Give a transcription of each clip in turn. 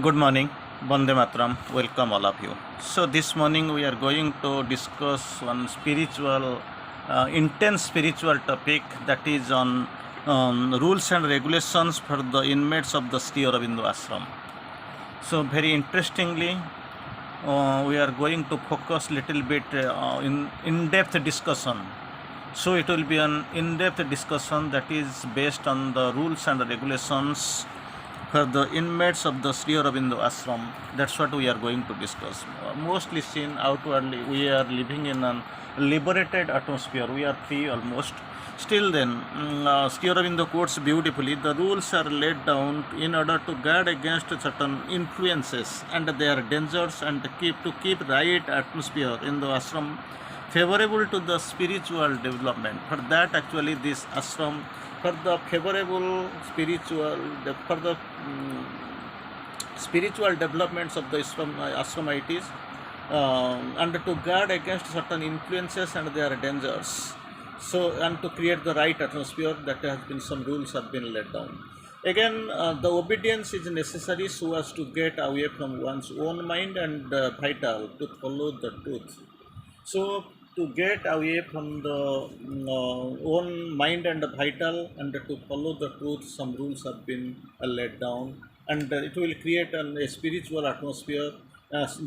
Good morning, Bande Matram. Welcome all of you. So this morning we are going to discuss one spiritual, intense spiritual topic, that is on rules and regulations for the inmates of the Sri Aurobindo Ashram. So very interestingly, we are going to focus little bit in-depth discussion. So it will be an in-depth discussion that is based on the rules and regulations for the inmates of the Sri Aurobindo Ashram. That's what we are going to discuss. Mostly seen outwardly, we are living in a liberated atmosphere. We are free almost. Still then, Sri Aurobindo quotes beautifully, the rules are laid down in order to guard against certain influences and their dangers and to keep right atmosphere in the ashram favorable to the spiritual development. For that, actually, this ashram, for the favorable for the spiritual developments of the ashramites, and to guard against certain influences and their dangers. So, and to create the right atmosphere, that has been some rules have been laid down. Again, the obedience is necessary so as to get away from one's own mind and vital to follow the truth. So, to get away from the own mind and vital and to follow the truth, some rules have been laid down, and it will create a spiritual atmosphere.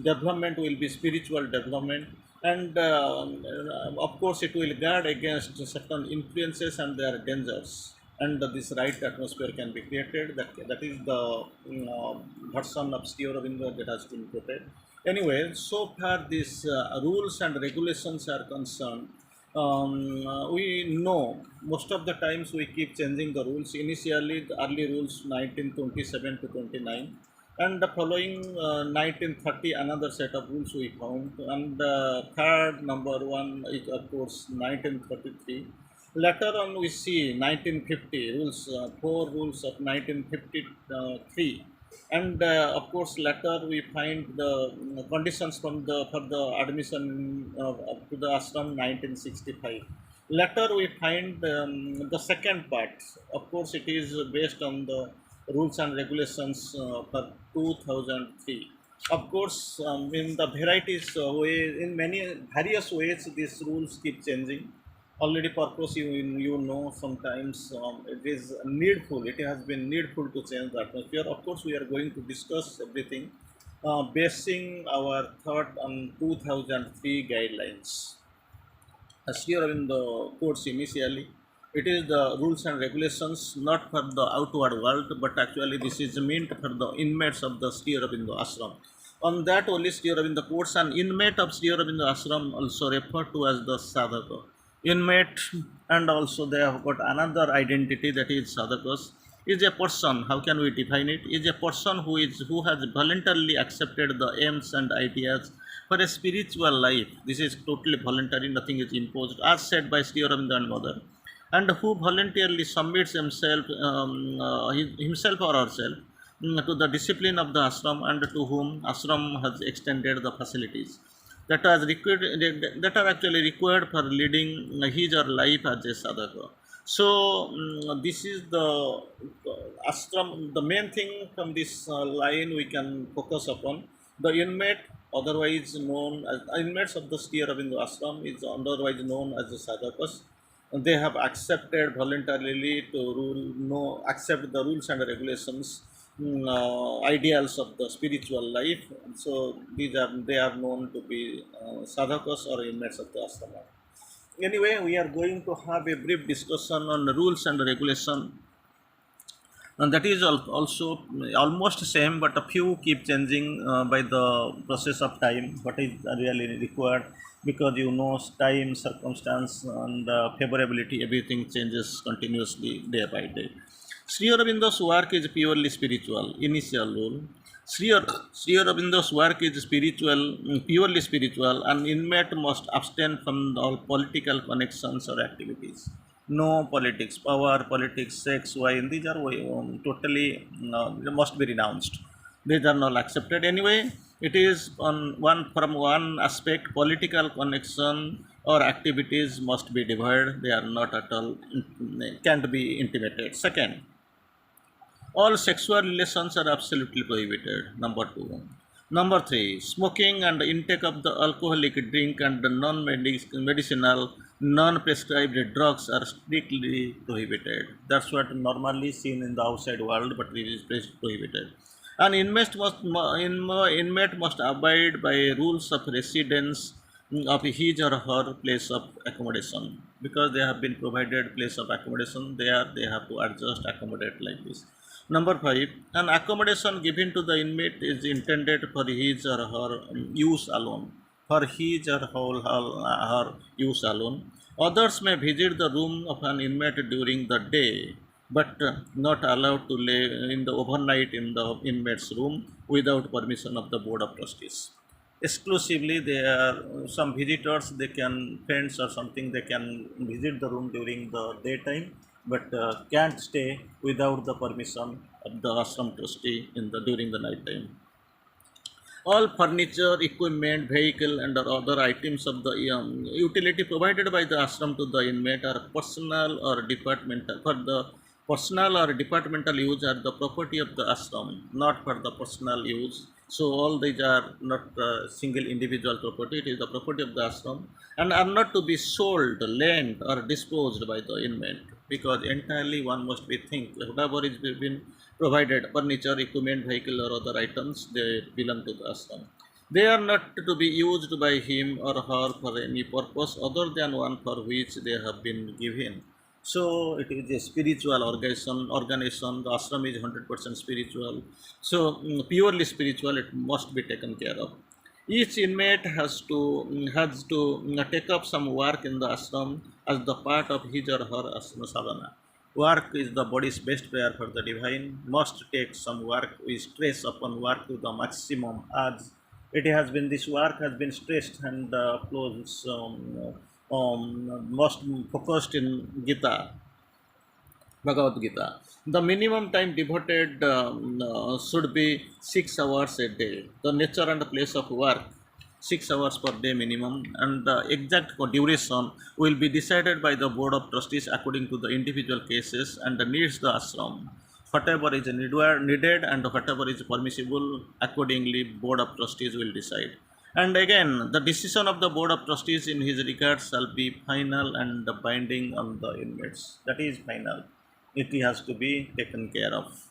Development will be spiritual development, and of course, it will guard against certain influences and their dangers. And this right atmosphere can be created. That is the version of Sri Aurobindo that has been quoted. Anyway, so far these rules and regulations are concerned, we know most of the times we keep changing the rules. Initially, the early rules 1927 to 29, and the following 1930 another set of rules we found, and third number one is of course 1933. Later on we see 1950 rules, four rules of 1953, and of course later we find the conditions from the for the admission up to the ashram 1965. Later we find the second part. Of course, it is based on the rules and regulations for 2003. Of course, in the varieties way, in many various ways, these rules keep changing. Already purpose, you know, sometimes it is needful, it has been needful to change the atmosphere. Of course, we are going to discuss everything basing our thought on 2003 guidelines. As here in the quotes initially, it is the rules and regulations not for the outward world, but actually this is meant for the inmates of the Sri Aurobindo Ashram. On that only Sri Aurobindo quotes, an inmate of Sri Aurobindo Ashram also referred to as the sadhaka. Inmate, and also they have got another identity, that is sadhakas, is a person. How can we define it? Is a person who has voluntarily accepted the aims and ideas for a spiritual life. This is totally voluntary, nothing is imposed, as said by Sri Aurobindo and Mother, and who voluntarily submits himself or herself to the discipline of the ashram, and to whom ashram has extended the facilities that are actually required for leading his or life as a sadhaka. So this is the ashram. The main thing from this line we can focus upon: the inmate, otherwise known as inmates of the Sri Aurobindo Ashram, is otherwise known as the sadhakas. They have accepted voluntarily to accept the rules and regulations, ideals of the spiritual life. So they are known to be sadhakas or inmates of the ashram. Anyway, we are going to have a brief discussion on the rules and regulation, and that is also almost same, but a few keep changing by the process of time. What is really required, because time, circumstance, and favorability, everything changes continuously day by day. Sri Aurobindo's work is purely spiritual. Initial rule: Sri Aurobindo's work is purely spiritual. An inmate must abstain from all political connections or activities. No politics, power, politics, sex, wine, these are totally must be renounced. These are not accepted. Anyway, it is from one aspect, political connection or activities must be devoid. They are not at all, can't be intimated. Second, All sexual relations are absolutely prohibited. Number two. Number three, smoking and intake of the alcoholic drink and the non-medicinal, non-prescribed drugs are strictly prohibited. That's what normally seen in the outside world, but it is prohibited. An inmate must abide by rules of residence of his or her place of accommodation, because they have been provided place of accommodation there, they have to adjust, accommodate like this. Number five, an accommodation given to the inmate is intended for his or her use alone, for his or her use alone. Others may visit the room of an inmate during the day, but not allowed to lay in the overnight in the inmate's room without permission of the board of trustees. Exclusively, they are some visitors, they can, friends or something, they can visit the room during the daytime, but can't stay without the permission of the ashram trustee in the during the night time. All furniture, equipment, vehicle, and other items of the utility provided by the ashram to the inmate are personal or departmental. For the personal or departmental use are the property of the ashram, not for the personal use. So all these are not single individual property; it is the property of the ashram, and are not to be sold, lent, or disposed by the inmate. Because entirely one must be think whatever is been provided, furniture, equipment, vehicle, or other items, they belong to the ashram. They are not to be used by him or her for any purpose other than one for which they have been given. So it is a spiritual organization. The ashram is 100% spiritual. So purely spiritual, it must be taken care of. Each inmate has to take up some work in the ashram as the part of his or her ashram sadhana. Work is the body's best prayer for the divine. Must take some work. We stress upon work to the maximum, as it has been, this work has been stressed and close, most focused in Gita, Bhagavad Gita. The minimum time devoted should be 6 hours a day. The nature and place of work, 6 hours per day minimum, and the exact duration will be decided by the board of trustees according to the individual cases and the needs the ashram. Whatever is needed and whatever is permissible, accordingly board of trustees will decide. And again, the decision of the board of trustees in his regard shall be final and binding on the inmates. That is final. It has to be taken care of.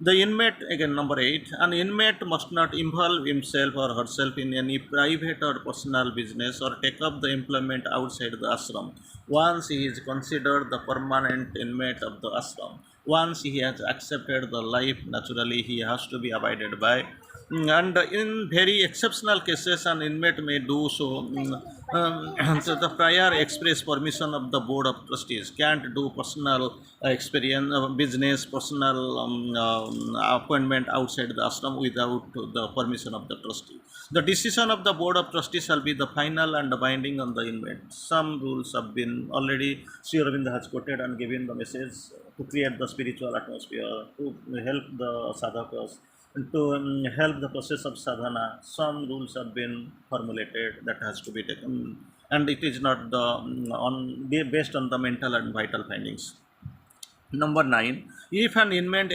The inmate, again, number 8, an inmate must not involve himself or herself in any private or personal business or take up the employment outside the ashram once he is considered the permanent inmate of the ashram. Once he has accepted the life, naturally he has to be abided by. And in very exceptional cases, an inmate may do so. So the prior express permission of the board of trustees, can't do personal experience, business, personal appointment outside the ashram without the permission of the trustee. The decision of the board of trustees shall be the final and binding on the inmate. Some rules have been already, Sri Aurobindo has quoted and given the message to create the spiritual atmosphere, to help the sadhakas, to help the process of sadhana. Some rules have been formulated that has to be taken, and it is not the based on the mental and vital findings. Number 9, if an inmate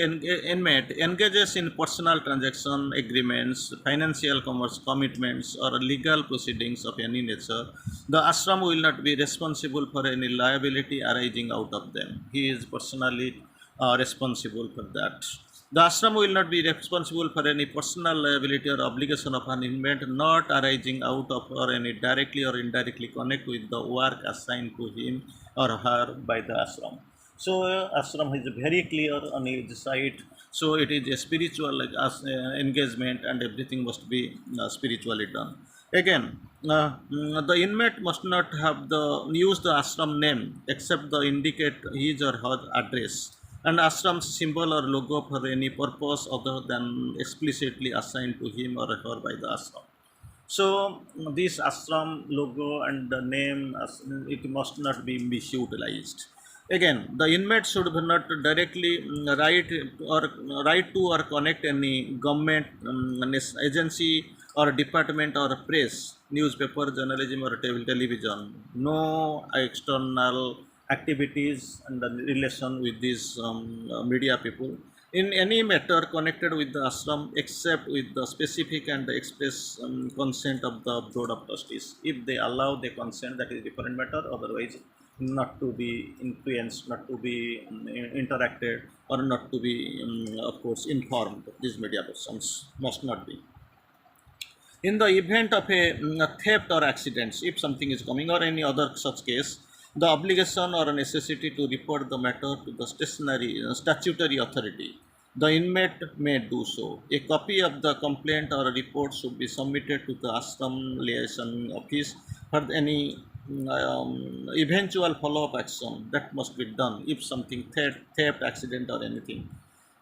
engages in personal transaction agreements, financial commitments, or legal proceedings of any nature, the ashram will not be responsible for any liability arising out of them. He is personally responsible for that. The ashram will not be responsible for any personal liability or obligation of an inmate not arising out of or any directly or indirectly connect with the work assigned to him or her by the ashram. So ashram is very clear on his side. So it is a spiritual engagement, and everything must be spiritually done. Again, the inmate must not have the use the ashram name except the indicate his or her address and ashram's symbol or logo for any purpose other than explicitly assigned to him or her by the ashram. So this ashram logo and the name, it must not be misutilized. Again, the inmate should not directly write to or connect any government agency or department or press, newspaper, journalism, or television. No external activities and the relation with these media people. in any matter connected with the ashram except with the specific and the express consent of the board of trustees. If they allow the consent, that is different matter. Otherwise, not to be influenced, not to be interacted, or not to be, of course, informed. These media persons must not be. In the event of a theft or accidents, if something is coming or any other such case, the obligation or necessity to report the matter to the statutory authority, the inmate may do so. A copy of the complaint or report should be submitted to the ashram liaison office for any eventual follow-up action that must be done if something theft, accident, or anything.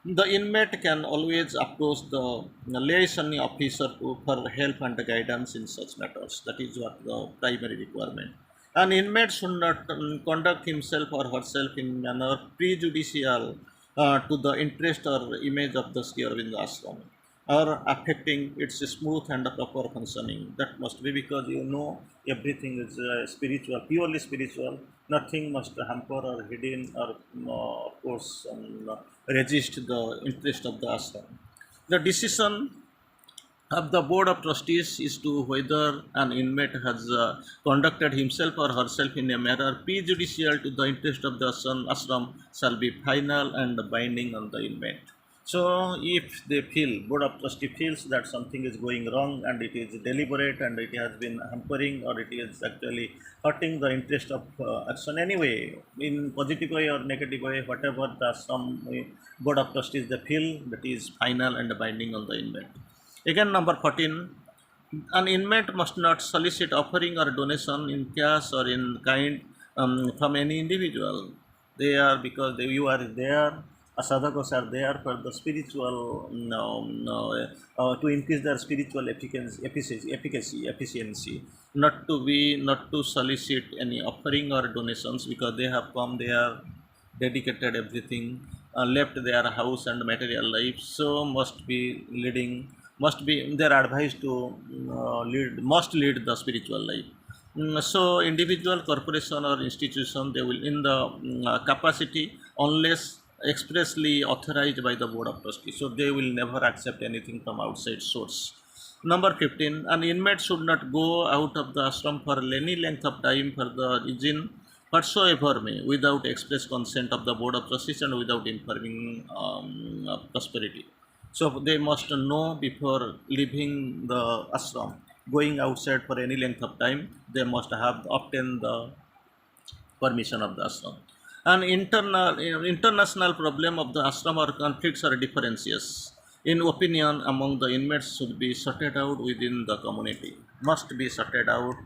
The inmate can always approach the liaison officer for help and guidance in such matters. That is what the primary requirement. An inmate should not conduct himself or herself in manner prejudicial to the interest or image of the Sri Aurobindo Ashram, or affecting its smooth and proper functioning. That must be, because everything is spiritual, purely spiritual. Nothing must hamper or hidden or, of course, resist the interest of the ashram. The decision of the board of trustees is to whether an inmate has conducted himself or herself in a manner prejudicial to the interest of the ashram shall be final and binding on the inmate. So, if they feel, board of trustee feels that something is going wrong and it is deliberate and it has been hampering or it is actually hurting the interest of action anyway, in positive way or negative way, whatever the some board of trustees they feel, that is final and binding on the inmate. Again, number 14, an inmate must not solicit offering or donation in cash or in kind from any individual. They are, because you are there, sadhakas are there for the spiritual, to increase their spiritual efficiency, not to solicit any offering or donations, because they have come, they are dedicated everything, left their house and material life, so must be their advice to must lead the spiritual life. So individual, corporation, or institution, they will in the capacity, unless expressly authorized by the board of trustees, so they will never accept anything from outside source. Number 15, an inmate should not go out of the ashram for any length of time for the reason whatsoever may, without express consent of the board of trustees and without informing prosperity. So they must know before leaving the ashram, going outside for any length of time, they must have obtained the permission of the ashram. An international problem of the ashram or conflicts or differences in opinion among the inmates should be sorted out within the community. Must be sorted out.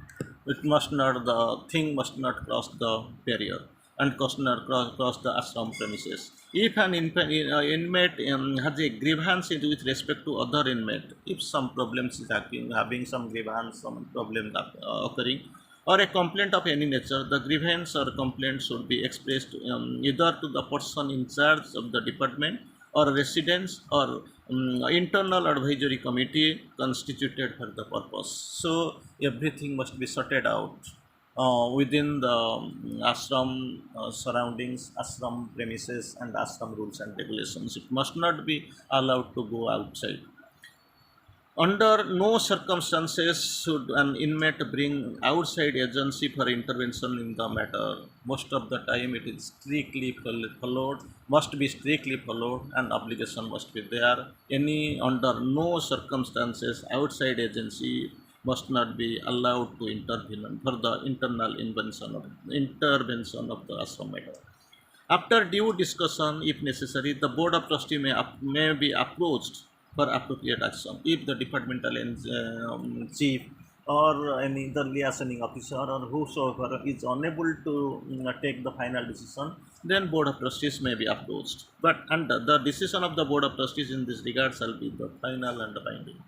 It must not, the thing must not cross the barrier and cross the ashram premises. If an inmate has a grievance with respect to other inmate, if some problems is having some grievance, some problem occurring, or a complaint of any nature, the grievance or complaint should be expressed either to the person in charge of the department or residents or internal advisory committee constituted for the purpose. So everything must be sorted out within the ashram surroundings, ashram premises, and ashram rules and regulations. It must not be allowed to go outside. Under no circumstances should an inmate bring outside agency for intervention in the matter. Most of the time it is strictly followed, must be strictly followed, and obligation must be there. Under no circumstances outside agency must not be allowed to intervene for the internal intervention of the ashram matter. After due discussion, if necessary, the board of trustee may be approached for appropriate action. If the departmental chief or any the liaising officer or whosoever is unable to take the final decision, then board of trustees may be approached. But under the decision of the board of trustees in this regard shall be the final and binding.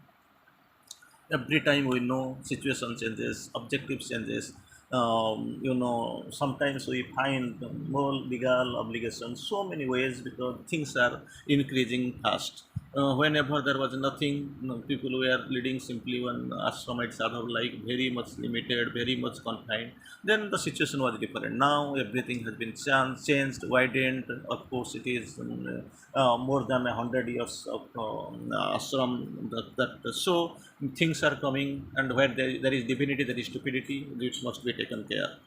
Every time we know situation changes, objective changes, sometimes we find more legal obligations, so many ways, because things are increasing fast. Whenever there was nothing, people were leading simply one ashramite sadhav like, very much limited, very much confined. Then the situation was different. Now everything has been changed, widened. Of course, it is more than 100 years of ashram. So things are coming, and where there is divinity, there is stupidity. This must be taken care.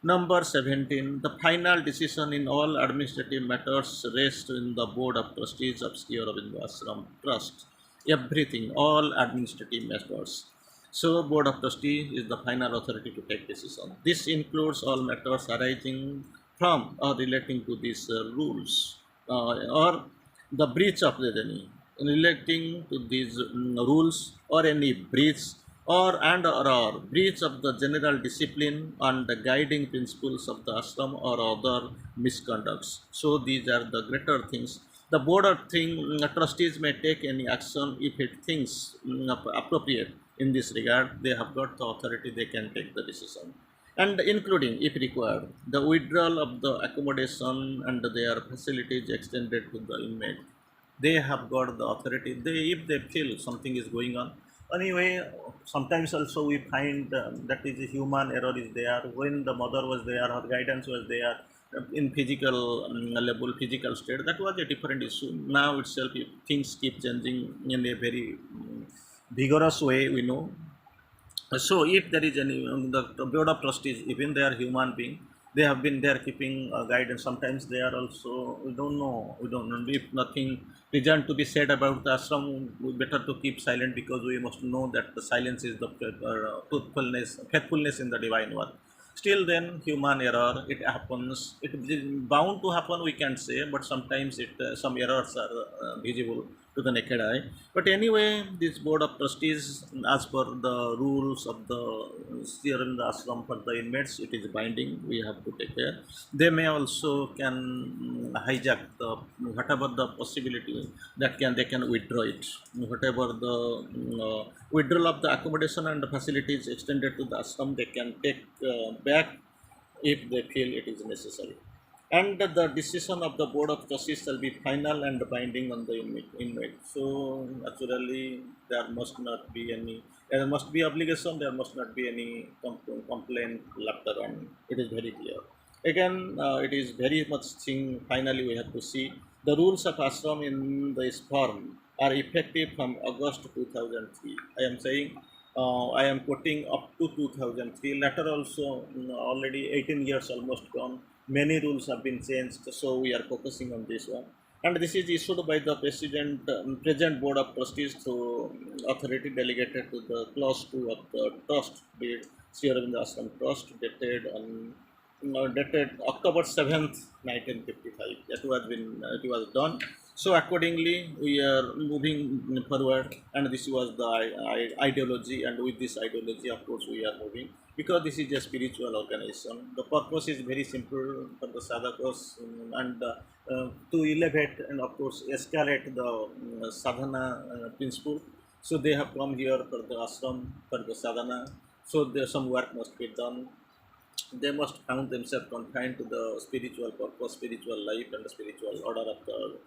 Number 17. The final decision in all administrative matters rests in the Board of Trustees of Sri Aurobindo Ashram Trust. Everything, all administrative matters. So, Board of Trustees is the final authority to take decision. This includes all matters arising from or relating to these rules or the breach of any relating to these rules, or any breach or breach of the general discipline and the guiding principles of the ashram or other misconducts. So these are the greater things. The board of trustees may take any action if it thinks appropriate in this regard. They have got the authority, they can take the decision, and including, if required, the withdrawal of the accommodation and their facilities extended to the inmate. They have got the authority. They, if they feel something is going on. Anyway, sometimes also we find that is a human error is there. When the mother was there, her guidance was there in physical level, physical state, that was a different issue. Now itself, if things keep changing in a very vigorous way, we know. So if there is any the board of trustees, even they are human being, they have been there keeping guidance. Sometimes they are also, we don't know if nothing reason to be said about the ashram. Better to keep silent, because we must know that the silence is the truthfulness, faithfulness in the divine word. Still, then human error, it happens. It is bound to happen, we can say, but sometimes it some errors are visible to the naked eye. But anyway, this board of trustees, as per the rules of the steer in the ashram for the inmates, it is binding. We have to take care. They may also can hijack the whatever the possibility that they can withdraw it. Whatever the withdrawal of the accommodation and the facilities extended to the ashram, they can take back if they feel it is necessary. And the decision of the board of trustees shall be final and binding on the inmate. So naturally, there must not be any, there must be obligation, there must not be any complaint later on. It is very clear. Again, it is very much thing. Finally, we have to see the rules of ashram in this form are effective from August 2003. I am saying, I am quoting up to 2003. Later also, already 18 years almost gone. Many rules have been changed, so we are focusing on this one. And this is issued by the present board of trustees through authority delegated to the clause 2 of the trust deed, Sri Aurobindo Ashram Trust, dated October 7th, 1955. That was been it was done. So accordingly, we are moving forward, and this was the ideology, and with this ideology, of course, we are moving, because this is a spiritual organization. The purpose is very simple for the sadhakas, and to elevate and, of course, escalate the sadhana principle. So they have come here for the ashram, for the sadhana. So there some work must be done. They must found themselves confined to the spiritual purpose, spiritual life, and the spiritual order of the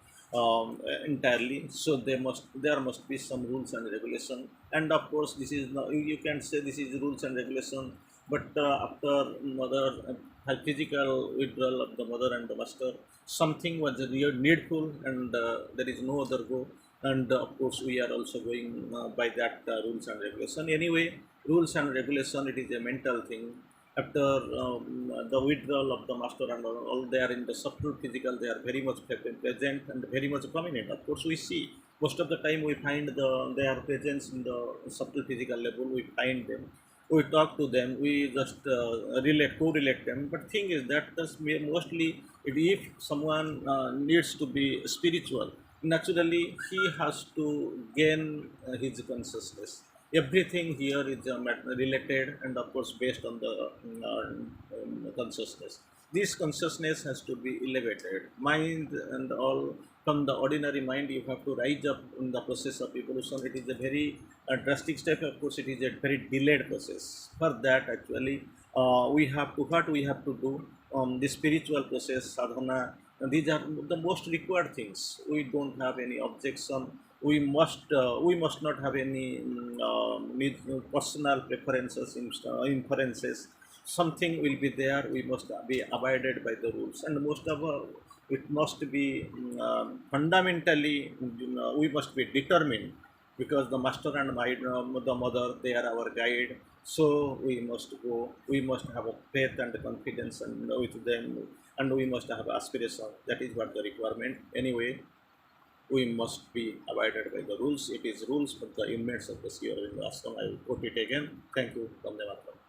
entirely. So there must be some rules and regulation. And of course, this is not, you can say this is rules and regulation, but after mother physical withdrawal of the mother and the master, something was real needful, and there is no other go. And of course, we are also going by that rules and regulation. Anyway, rules and regulation, it is a mental thing. After the withdrawal of the master and all, they are in the subtle physical, they are very much present and very much prominent. Of course, we see most of the time we find their presence in the subtle physical level. We find them, we talk to them, we just correlate them. But thing is that mostly, if someone needs to be spiritual, naturally he has to gain his consciousness. Everything here is related, and of course based on the consciousness. This consciousness has to be elevated. Mind and all, from the ordinary mind, you have to rise up in the process of evolution. It is a very drastic step. Of course, it is a very delayed process. For that, actually, we have to, what we have to do, the spiritual process, sadhana, and these are the most required things. We don't have any objection we must not have any personal preferences, inferences. Something will be there, we must be abided by the rules, and most of all, it must be fundamentally, we must be determined, because the master and the mother, they are our guide. So we must go, we must have a faith and confidence and with them, and we must have aspiration. That is what the requirement. Anyway, we must be abided by the rules. It is rules for the inmates of the Sri Aurobindo Ashram. I will quote it again. Thank you. Vandemataram.